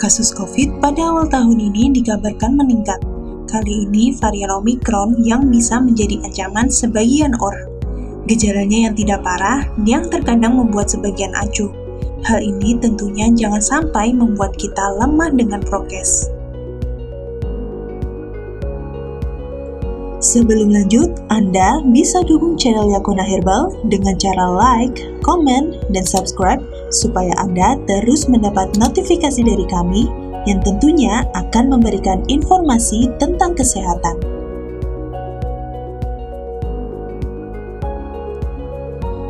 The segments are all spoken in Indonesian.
Kasus COVID pada awal tahun ini dikabarkan meningkat. Kali ini varian Omicron yang bisa menjadi ancaman sebagian orang. Gejalanya yang tidak parah, yang terkadang membuat sebagian acuh. Hal ini tentunya jangan sampai membuat kita lemah dengan prokes. Sebelum lanjut, Anda bisa dukung channel Yakuna Herbal dengan cara like, komen, dan subscribe supaya Anda terus mendapat notifikasi dari kami yang tentunya akan memberikan informasi tentang kesehatan.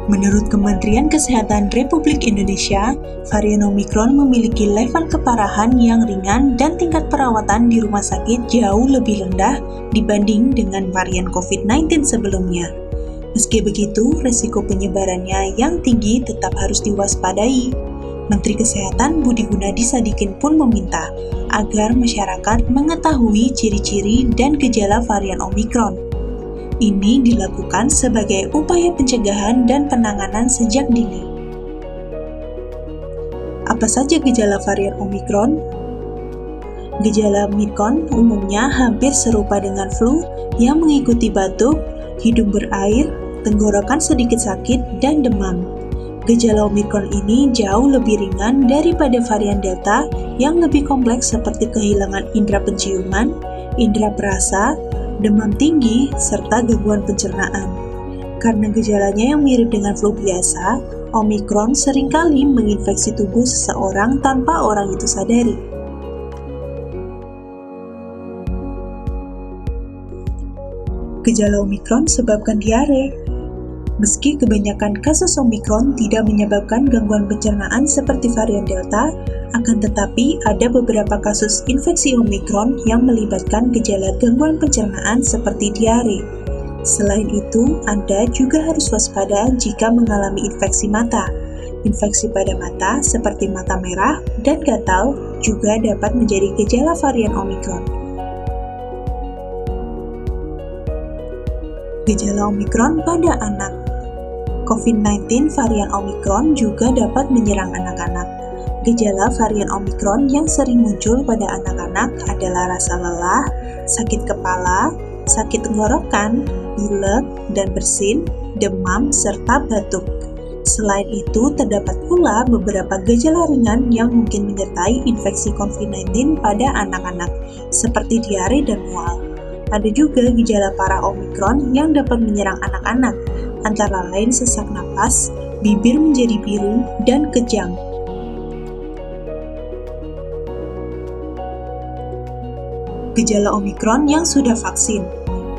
Menurut Kementerian Kesehatan Republik Indonesia, varian Omicron memiliki level keparahan yang ringan dan tingkat perawatan di rumah sakit jauh lebih rendah dibanding dengan varian COVID-19 sebelumnya. Meski begitu, risiko penyebarannya yang tinggi tetap harus diwaspadai. Menteri Kesehatan Budi Gunadi Sadikin pun meminta agar masyarakat mengetahui ciri-ciri dan gejala varian Omicron. Ini dilakukan sebagai upaya pencegahan dan penanganan sejak dini. Apa saja gejala varian Omicron? Gejala Omicron umumnya hampir serupa dengan flu yang mengikuti batuk, hidung berair, tenggorokan sedikit sakit, dan demam. Gejala Omicron ini jauh lebih ringan daripada varian Delta yang lebih kompleks seperti kehilangan indera penciuman, indera perasa, demam tinggi, serta gangguan pencernaan. Karena gejalanya yang mirip dengan flu biasa, Omicron seringkali menginfeksi tubuh seseorang tanpa orang itu sadari. Gejala Omicron sebabkan diare. Meski kebanyakan kasus Omicron tidak menyebabkan gangguan pencernaan seperti varian Delta, akan tetapi ada beberapa kasus infeksi Omicron yang melibatkan gejala gangguan pencernaan seperti diare. Selain itu, Anda juga harus waspada jika mengalami infeksi mata. Infeksi pada mata seperti mata merah dan gatal juga dapat menjadi gejala varian Omicron. Gejala Omicron pada anak. COVID-19 varian Omicron juga dapat menyerang anak-anak. Gejala varian Omicron yang sering muncul pada anak-anak adalah rasa lelah, sakit kepala, sakit tenggorokan, pilek dan bersin, demam, serta batuk. Selain itu, terdapat pula beberapa gejala ringan yang mungkin menyertai infeksi COVID-19 pada anak-anak, seperti diare dan mual. Ada juga gejala parah Omicron yang dapat menyerang anak-anak, antara lain sesak napas, bibir menjadi biru, dan kejang. Gejala Omicron yang sudah vaksin.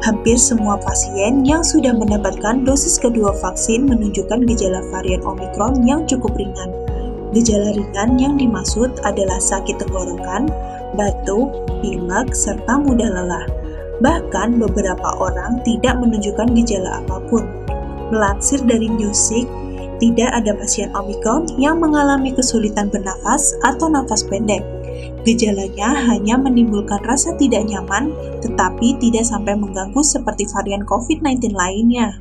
Hampir semua pasien yang sudah mendapatkan dosis kedua vaksin menunjukkan gejala varian Omicron yang cukup ringan. Gejala ringan yang dimaksud adalah sakit tenggorokan, batuk, pilek, serta mudah lelah. Bahkan beberapa orang tidak menunjukkan gejala apapun. Melansir dari Newsweek, tidak ada pasien Omicron yang mengalami kesulitan bernafas atau nafas pendek. Gejalanya hanya menimbulkan rasa tidak nyaman, tetapi tidak sampai mengganggu seperti varian COVID-19 lainnya.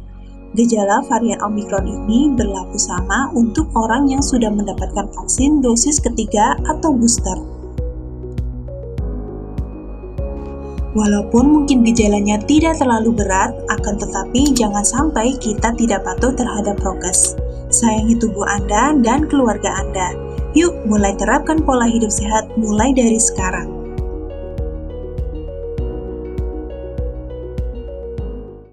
Gejala varian Omicron ini berlaku sama untuk orang yang sudah mendapatkan vaksin dosis ketiga atau booster. Walaupun mungkin gejalanya tidak terlalu berat, akan tetapi jangan sampai kita tidak patuh terhadap prokes. Sayangi tubuh Anda dan keluarga Anda. Yuk mulai terapkan pola hidup sehat mulai dari sekarang.